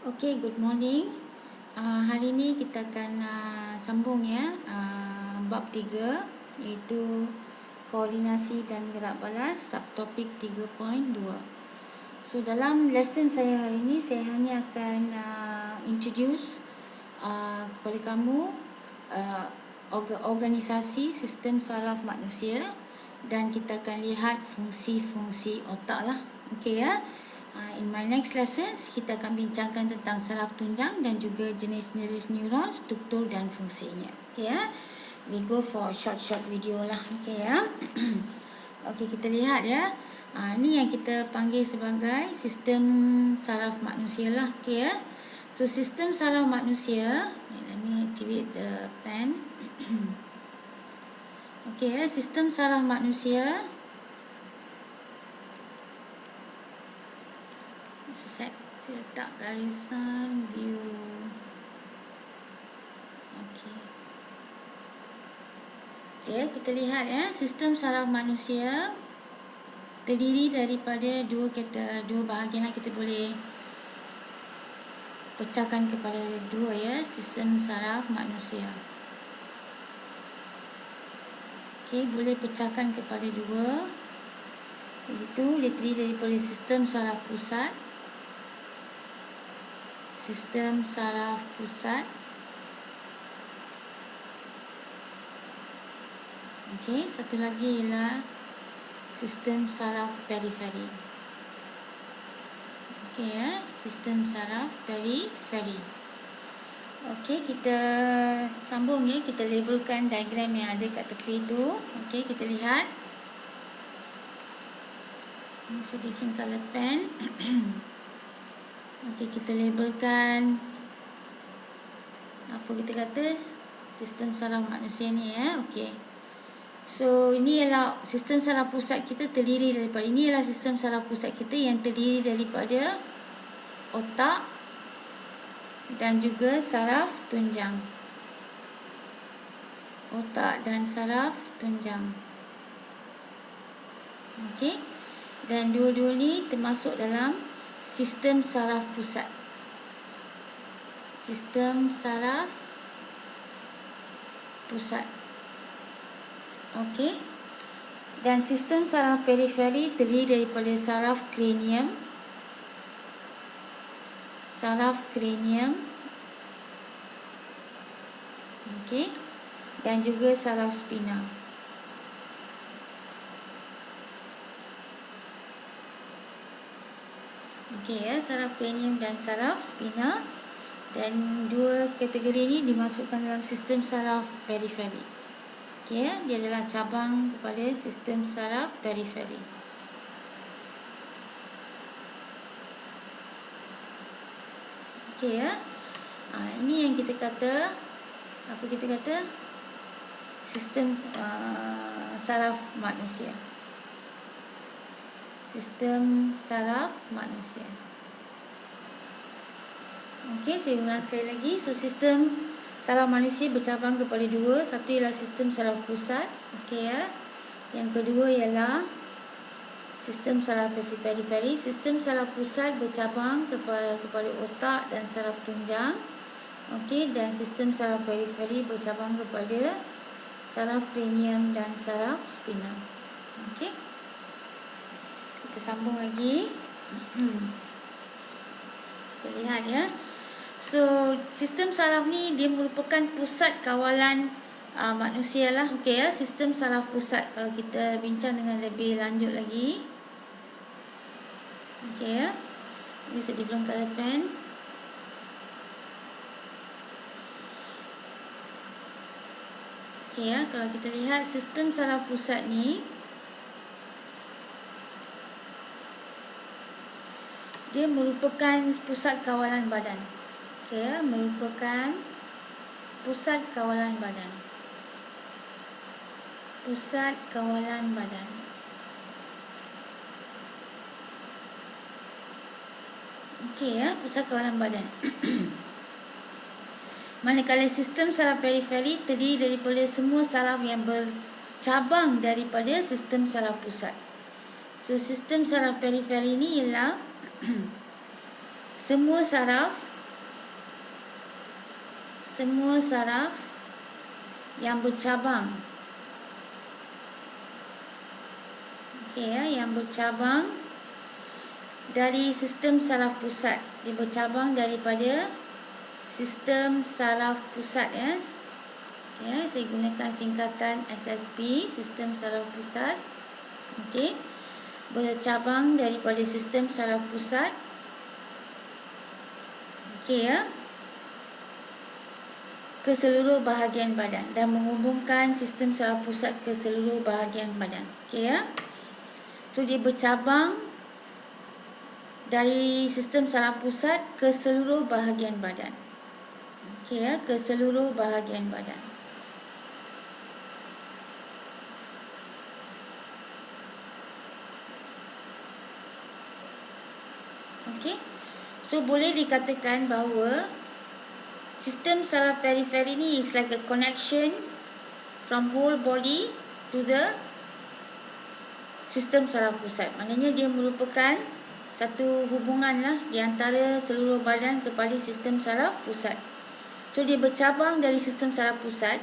Okay, good morning. Hari ini kita akan sambung ya bab 3 iaitu koordinasi dan gerak balas subtopik 3.2. So dalam lesson saya hari ini saya hanya akan introduce kepada kamu organisasi sistem saraf manusia dan kita akan lihat fungsi-fungsi otak lah. Okay ya. In my next lessons, kita akan bincangkan tentang saraf tunjang dan juga jenis-jenis neuron, struktur dan fungsinya. Okay ya. We go for short video lah. Okay ya. Okay, kita lihat ya. Ini yang kita panggil sebagai sistem saraf manusia lah. Okay ya. So sistem saraf manusia, let me activate the pen. Okay ya, sistem saraf manusia. Saya letak garisan view. Okay, kita lihat ya, sistem saraf manusia terdiri daripada dua bahagian lah. Kita boleh pecahkan kepada dua ya, sistem saraf manusia. Okay, boleh pecahkan kepada dua, iaitu terdiri daripada sistem saraf pusat. Sistem saraf pusat. Okey, satu lagi ialah sistem saraf periferi. Okey ya, sistem saraf periferi. Okey, kita sambung ya, kita labelkan diagram yang ada kat tepi tu. Okey, kita lihat. Ini different color pen. Okey, kita labelkan apa kita kata sistem saraf manusia ni ya. Okey. So ini ialah sistem saraf pusat kita terdiri daripada, ini ialah sistem saraf pusat kita yang terdiri daripada otak dan juga saraf tunjang. Otak dan saraf tunjang. Okey. Dan dua-dua ni termasuk dalam sistem saraf pusat. Sistem saraf pusat. Okey. Dan sistem saraf periferi terdiri daripada saraf kranium. Saraf kranium. Okey. Dan juga saraf spina. Okey ya, saraf kranium dan saraf spina. Dan dua kategori ini dimasukkan dalam sistem saraf periferi. Okey ya, dia adalah cabang kepada sistem saraf periferi. Okey ya. Ini yang kita kata, apa kita kata? Sistem saraf manusia. Sistem saraf manusia. Okey, saya ulang sekali lagi. So sistem saraf manusia bercabang kepada dua. Satu ialah sistem saraf pusat. Okey ya. Yang kedua ialah sistem saraf periferi. Sistem saraf pusat bercabang kepada otak dan saraf tunjang. Okey, dan sistem saraf periferi bercabang kepada saraf kranium dan saraf spina. Okey. Kita sambung lagi. Kita lihat ya. So, sistem saraf ni dia merupakan pusat kawalan manusia lah. Okey ya, sistem saraf pusat. Kalau kita bincang dengan lebih lanjut lagi. Okey ya. Use a different color pen. Okey ya, kalau kita lihat sistem saraf pusat ni, dia merupakan pusat kawalan badan. Okey ya, merupakan pusat kawalan badan. Pusat kawalan badan. Okey ya, pusat kawalan badan. Manakala sistem saraf periferi terdiri daripada semua saraf yang bercabang daripada sistem saraf pusat. So sistem saraf periferi ni ialah semua saraf semua saraf yang bercabang. Okey ya, yang bercabang dari sistem saraf pusat. Dia bercabang daripada sistem saraf pusat ya. Ya, saya gunakan singkatan SSP, sistem saraf pusat. Okey. Bercabang daripada sistem saraf pusat. Okey ya. Ke seluruh bahagian badan dan menghubungkan sistem saraf pusat ke seluruh bahagian badan. Okey ya. So dia bercabang dari sistem saraf pusat ke seluruh bahagian badan. Okey ya, ke seluruh bahagian badan. Okey. So boleh dikatakan bahawa sistem saraf periferi ni is like a connection from whole body to the sistem saraf pusat. Maknanya dia merupakan satu hubungan lah di antara seluruh badan kepada sistem saraf pusat. So dia bercabang dari sistem saraf pusat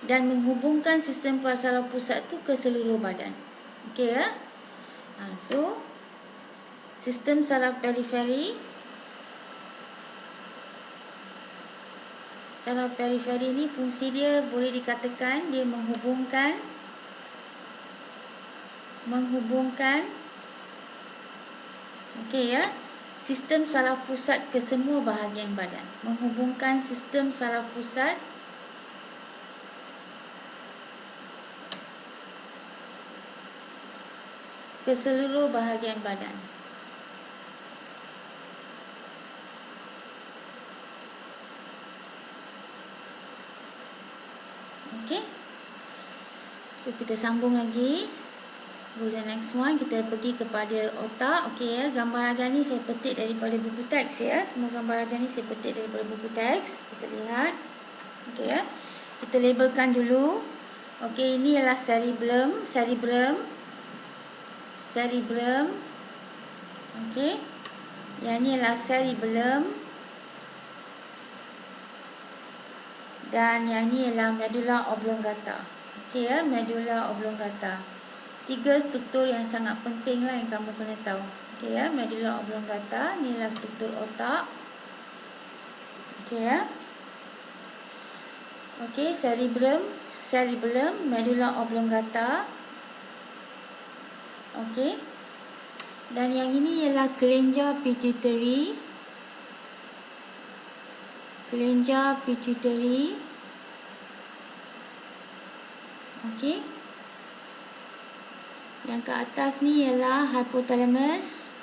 dan menghubungkan sistem saraf pusat tu ke seluruh badan. Okey ya. So sistem saraf periferi, saraf periferi ni fungsi dia boleh dikatakan dia menghubungkan okey ya, sistem saraf pusat ke semua bahagian badan. Menghubungkan sistem saraf pusat ke seluruh bahagian badan. Okey. So kita sambung lagi. Go the next one, kita pergi kepada otak. Okey ya, gambar rajah ni saya petik daripada buku teks ya. Semua gambar rajah ni saya petik daripada buku teks. Kita lihat. Okey ya. Kita labelkan dulu. Okey, ini adalah cerebellum. Okey. Yang ni adalah cerebellum. Dan yang ni ialah medulla oblongata. Okey ya, medulla oblongata. 3 struktur yang sangat penting lah yang kamu kena tahu. Okey ya, medulla oblongata ni adalah struktur otak. Okey ya. Okey, cerebellum, medulla oblongata. Okey. Dan yang ini ialah kelenjar pituitary. Okey. Yang ke atas ni ialah hypothalamus.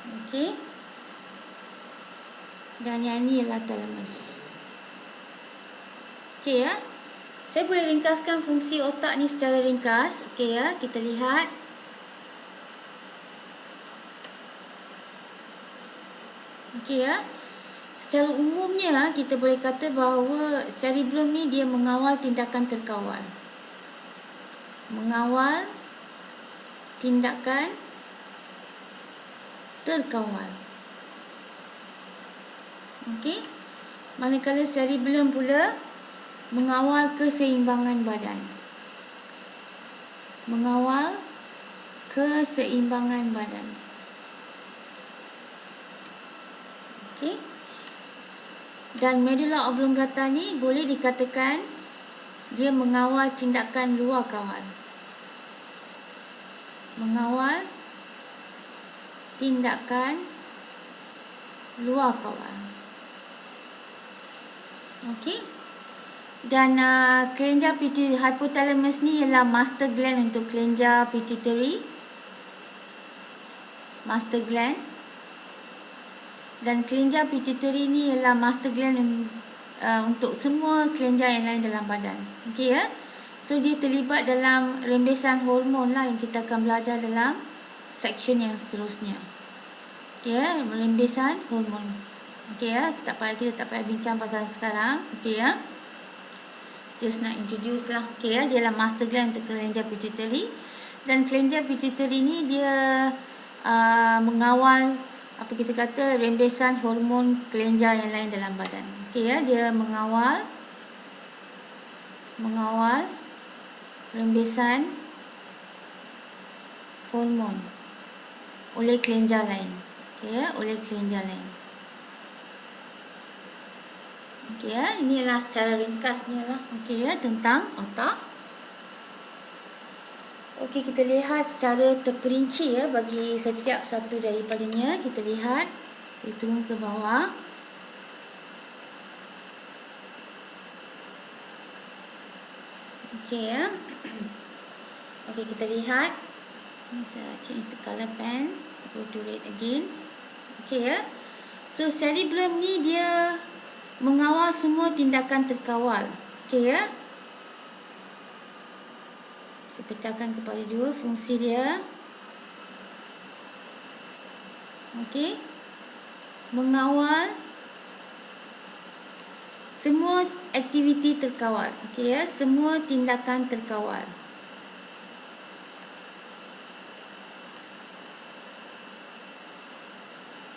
Okey. Dan yang ni ialah thalamus. Okey ya. Saya boleh ringkaskan fungsi otak ni secara ringkas. Okey ya, kita lihat. Okey ya. Secara umumnya kita boleh kata bahawa cerebellum ni dia mengawal tindakan terkawal. Mengawal tindakan terkawal. Okey. Manakala cerebellum pula mengawal keseimbangan badan. Mengawal keseimbangan badan. Okey. Dan medulla oblongata ni boleh dikatakan dia mengawal tindakan luar kawal. Mengawal tindakan luar kawal. Okey. Dan kelenjar pituitary hypothalamus ni ialah master gland untuk kelenjar pituitary. Master gland. Dan kelenjar pituitary ni ialah master gland untuk semua kelenjar yang lain dalam badan. Okey ya. So dia terlibat dalam rembesan hormon lah yang kita akan belajar dalam section yang seterusnya. Okey ya, rembesan hormon. Okey ya, kita tak payah bincang pasal sekarang. Okey ya. Just nak introduce lah. Okey ya, dia adalah master gland untuk kelenjar pituitary. Dan kelenjar pituitary ni dia mengawal apa kita kata, rembesan hormon kelenjar yang lain dalam badan. Okey ya, dia mengawal rembesan hormon oleh kelenjar lain. Okey ya, oleh kelenjar lain. Okey ya, inilah secara ringkasnya lah. Okey ya, tentang otak. Okey, kita lihat secara terperinci ya bagi setiap satu daripadanya. Kita lihat, saya turun ke bawah. Okey ya. Okey, kita lihat. Saya change the color pen. Go to red again. Okey ya. So, cerebellum ni dia mengawal semua tindakan terkawal. Okey ya. Saya pecahkan kepada dua fungsi dia. Okey. Mengawal semua aktiviti terkawal. Okey ya, semua tindakan terkawal.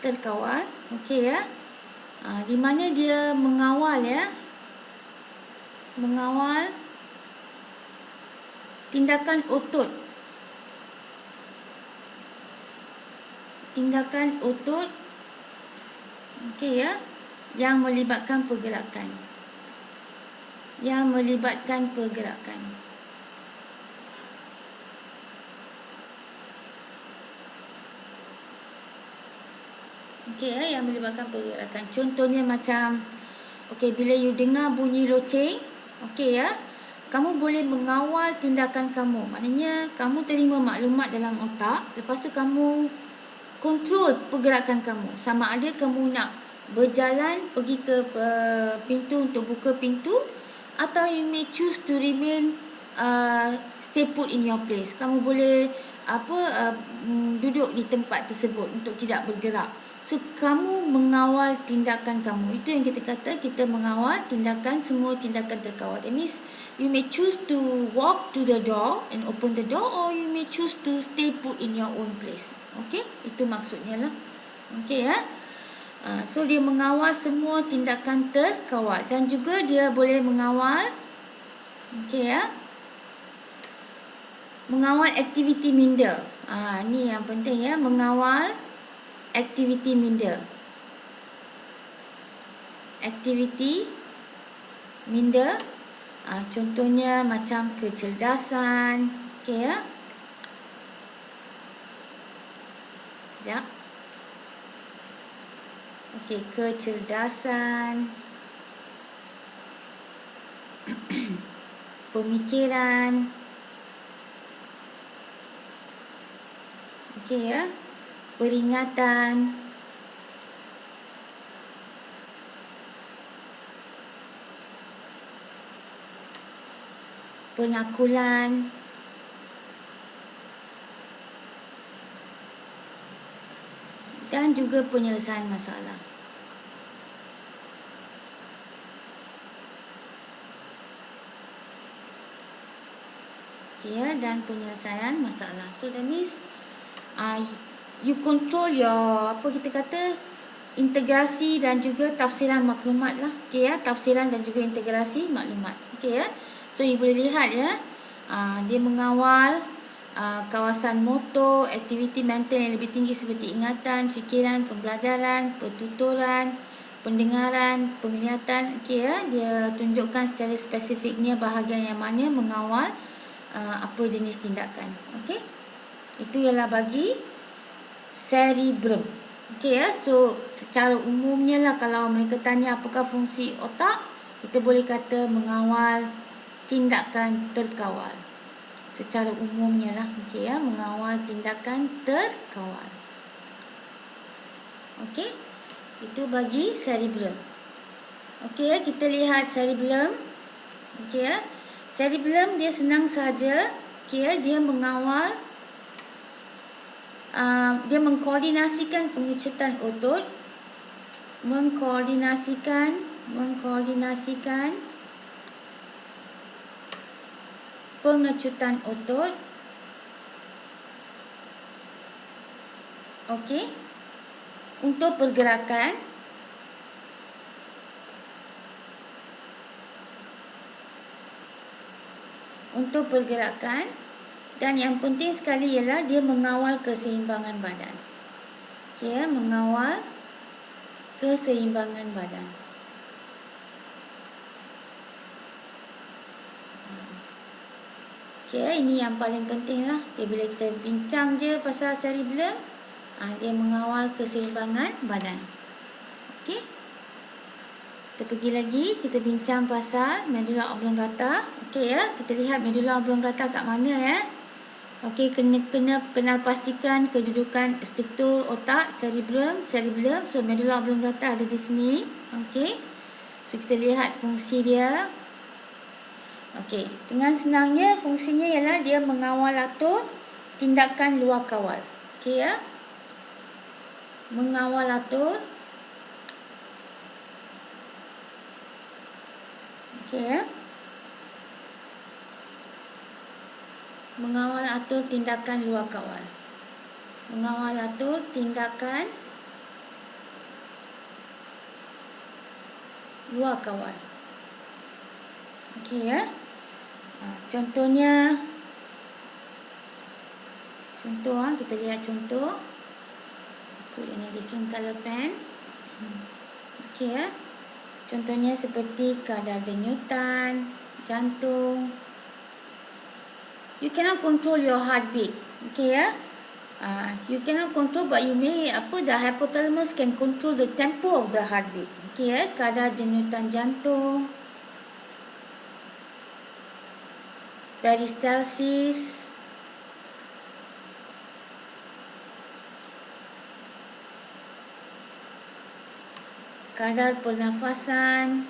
Terkawal. Okey ya. Di mana dia mengawal ya. Mengawal tindakan otot. Tindakan otot. Okey ya. Yang melibatkan pergerakan. Yang melibatkan pergerakan. Okey ya, yang melibatkan pergerakan. Contohnya macam, okey, bila you dengar bunyi loceng, okey ya, kamu boleh mengawal tindakan kamu. Maknanya kamu terima maklumat dalam otak, lepas tu kamu kontrol pergerakan kamu. Sama ada kamu nak berjalan pergi ke pintu untuk buka pintu, atau you may choose to remain stay put in your place. Kamu boleh duduk di tempat tersebut untuk tidak bergerak. So, kamu mengawal tindakan kamu. Itu yang kita kata, kita mengawal tindakan, semua tindakan terkawal. That means, you may choose to walk to the door and open the door, or you may choose to stay put in your own place. Okay? Itu maksudnya lah. Okay ya. So, dia mengawal semua tindakan terkawal. Dan juga dia boleh mengawal, okay ya, mengawal aktiviti minda. Ni yang penting ya, mengawal aktiviti minda. Aktiviti minda. Contohnya macam kecerdasan. Okey ya. Sekejap. Okey, kecerdasan. Pemikiran. Okey ya. Peringatan. Penakulan. Dan juga penyelesaian masalah. Okay, dan penyelesaian masalah. So that means you control your, apa kita kata, integrasi dan juga tafsiran maklumat lah. Okay ya, tafsiran dan juga integrasi maklumat. Okay ya. So you boleh lihat ya, dia mengawal kawasan motor, aktiviti mental yang lebih tinggi seperti ingatan, fikiran, pembelajaran, pertuturan, pendengaran, penglihatan. Okay ya, dia tunjukkan secara spesifiknya bahagian yang mana mengawal apa jenis tindakan. Okay, itu ialah bagi cerebrum. Okay ya, so secara umumnya lah kalau mereka tanya apakah fungsi otak, kita boleh kata mengawal tindakan terkawal. Secara umumnya lah, okay ya, mengawal tindakan terkawal. Okay, itu bagi cerebrum. Okay ya, kita lihat cerebrum. Okay ya, cerebrum dia senang saja. Okay ya, dia mengawal, dia mengkoordinasikan pengecutan otot, mengkoordinasikan pengecutan otot. Okey, untuk pergerakan dan yang penting sekali ialah dia mengawal keseimbangan badan. Okey, mengawal keseimbangan badan. Okey, ini yang paling penting lah. Okay, bila kita bincang je pasal cerebellum, dia mengawal keseimbangan badan. Okey. Kita pergi lagi, kita bincang pasal medulla oblongata. Okey ya, kita lihat medulla oblongata kat mana ya. Okey, kenal pastikan kedudukan struktur otak, cerebellum. So medulla oblongata ada di sini. Okey. So kita lihat fungsi dia. Okey, dengan senangnya fungsinya ialah dia mengawal atur tindakan luar kawal. Okey ya. Mengawal atur. Okey ya. Mengawal atur tindakan luar kawal. Mengawal atur tindakan luar kawal. Okey ya. Contohnya, kita lihat contoh. Put in a different color pen. Okey ya. Contohnya seperti kadar denyutan jantung. You cannot control your heartbeat. Okay ya. You cannot control, but you may the hypothalamus can control the tempo of the heartbeat. Okay ya. Kadar denyutan jantung. Peristalsis. Kadar pernafasan.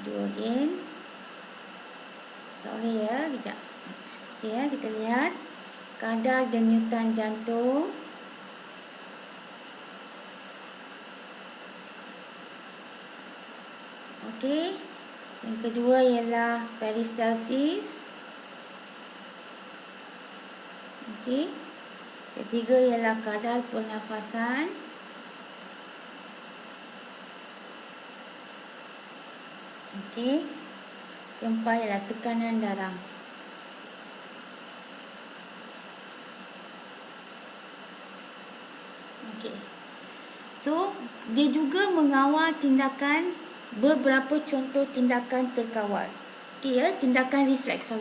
Do again. Sorry ya, kejap. Okey ya, kita lihat kadar denyutan jantung. Okey. Yang kedua ialah peristalsis. Okey. Ketiga ialah kadar pernafasan. Okey. Keempat ialah tekanan darah. Okey. So, dia juga mengawal tindakan, beberapa contoh tindakan terkawal. Okey ya, tindakan refleks.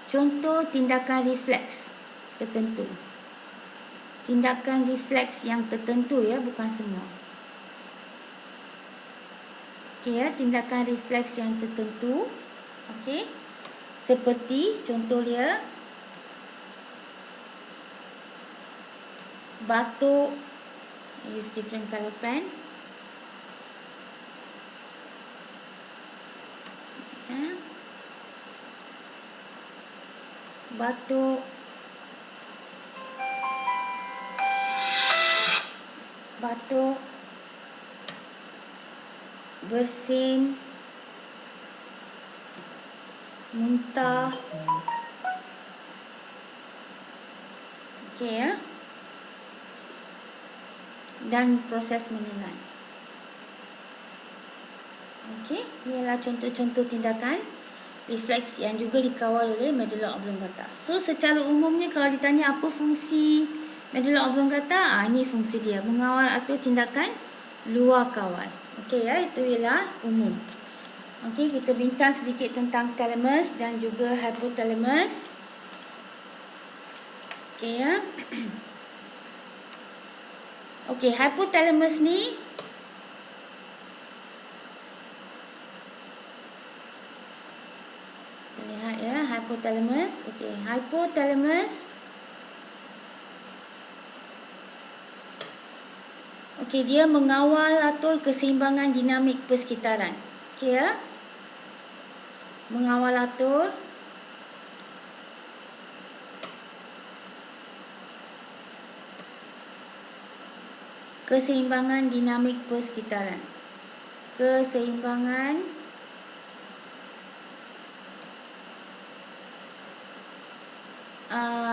Contoh tindakan refleks tertentu. Tindakan refleks yang tertentu ya, bukan semua. Okey ya, tindakan refleks yang tertentu. Okey. Seperti contoh dia batuk. Use different color pen. Batuk, bersin, muntah. Okey ya. Dan proses menelan. Okey, ini adalah contoh-contoh tindakan refleks yang juga dikawal oleh medulla oblongata. So, secara umumnya kalau ditanya apa fungsi medulla oblongata, ini fungsi dia, mengawal atur tindakan luar kawal. Okey ya, itu ialah umum. Okey, kita bincang sedikit tentang thalamus dan juga hypothalamus. Okey ya. Okey, hypothalamus ni lihat ya, hypothalamus. Okey, hypothalamus. Okey, dia mengawal atur keseimbangan dinamik persekitaran. Okey ya. Mengawal atur keseimbangan dinamik persekitaran. Keseimbangan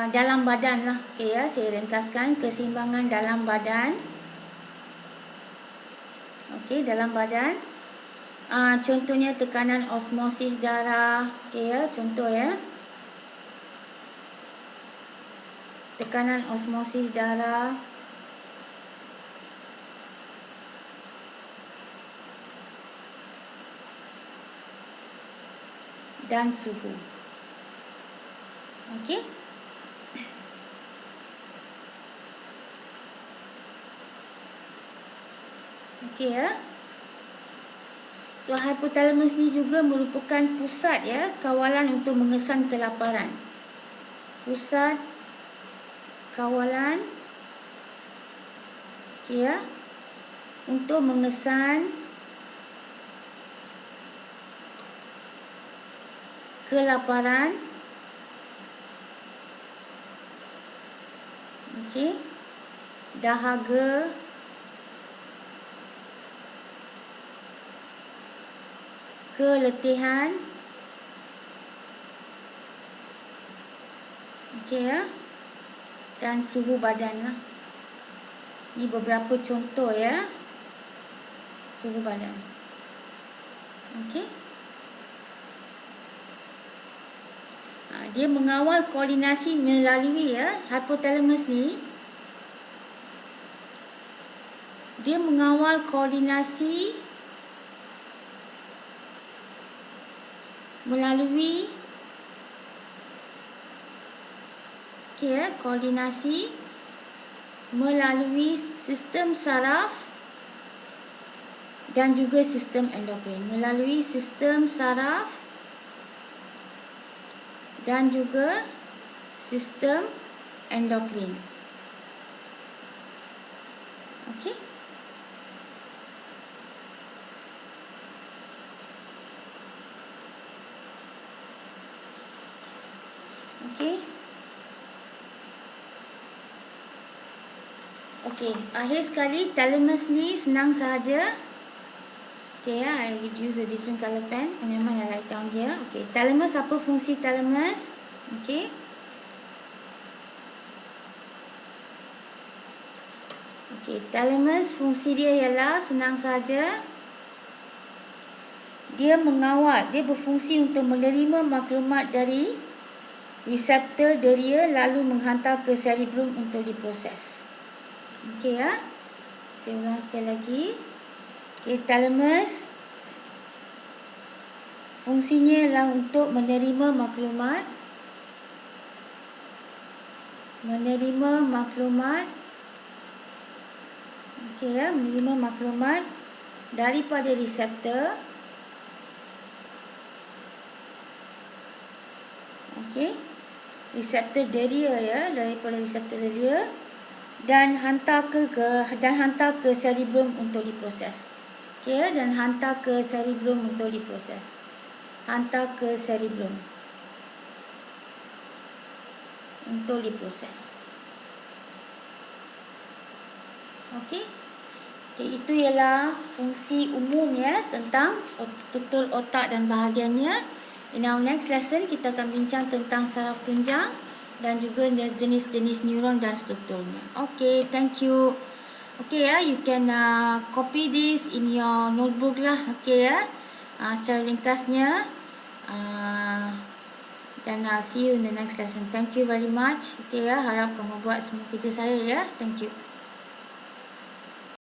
dalam badan lah. Okey ya, saya ringkaskan keseimbangan dalam badan. Okey, dalam badan. Contohnya tekanan osmosis darah. Okey ya, contoh ya. Tekanan osmosis darah. Dan suhu. Okey. Okey ya. So hypothalamus ni juga merupakan pusat ya kawalan untuk mengesan kelaparan. Pusat kawalan, okey ya, untuk mengesan kelaparan. Okey. Dahaga, keletihan. Okey ya. Dan suhu badan lah. Ini beberapa contoh ya. Suhu badan. Okey. Dia mengawal koordinasi melalui ya hypothalamus ni. Dia mengawal koordinasi melalui koordinasi melalui sistem saraf dan juga sistem endokrin. Melalui sistem saraf dan juga sistem endokrin. Okey. Okey. Okey, akhir sekali thalamus ni senang sahaja. Okey ya, I use a different color pen and then I write down here. Okey, thalamus, apa fungsi thalamus? Okey. Okey, thalamus fungsi dia ialah senang sahaja. Dia mengawal, dia berfungsi untuk menerima maklumat dari reseptor deria lalu menghantar ke cerebrum untuk diproses. Okey ya. Saya ulang sekali lagi. Okey, thalamus fungsinya ialah untuk menerima maklumat. Okey ya, menerima maklumat daripada reseptor. Okey. Reseptor deria ya, daripada reseptor deria dan hantar ke cerebrum untuk diproses. Okey, dan hantar ke cerebrum untuk diproses. Hantar ke cerebrum untuk diproses. Okey. Okey, itu ialah fungsi umum ya tentang struktur otak dan bahagiannya. In our next lesson kita akan bincang tentang saraf tunjang dan juga jenis-jenis neuron dan strukturnya. Okay, thank you. Okay ya, you can copy this in your notebook lah. Okay ya, secara ringkasnya. Dan I'll see you in the next lesson. Thank you very much. Okay ya, harap kamu buat semua kerja saya ya. Thank you.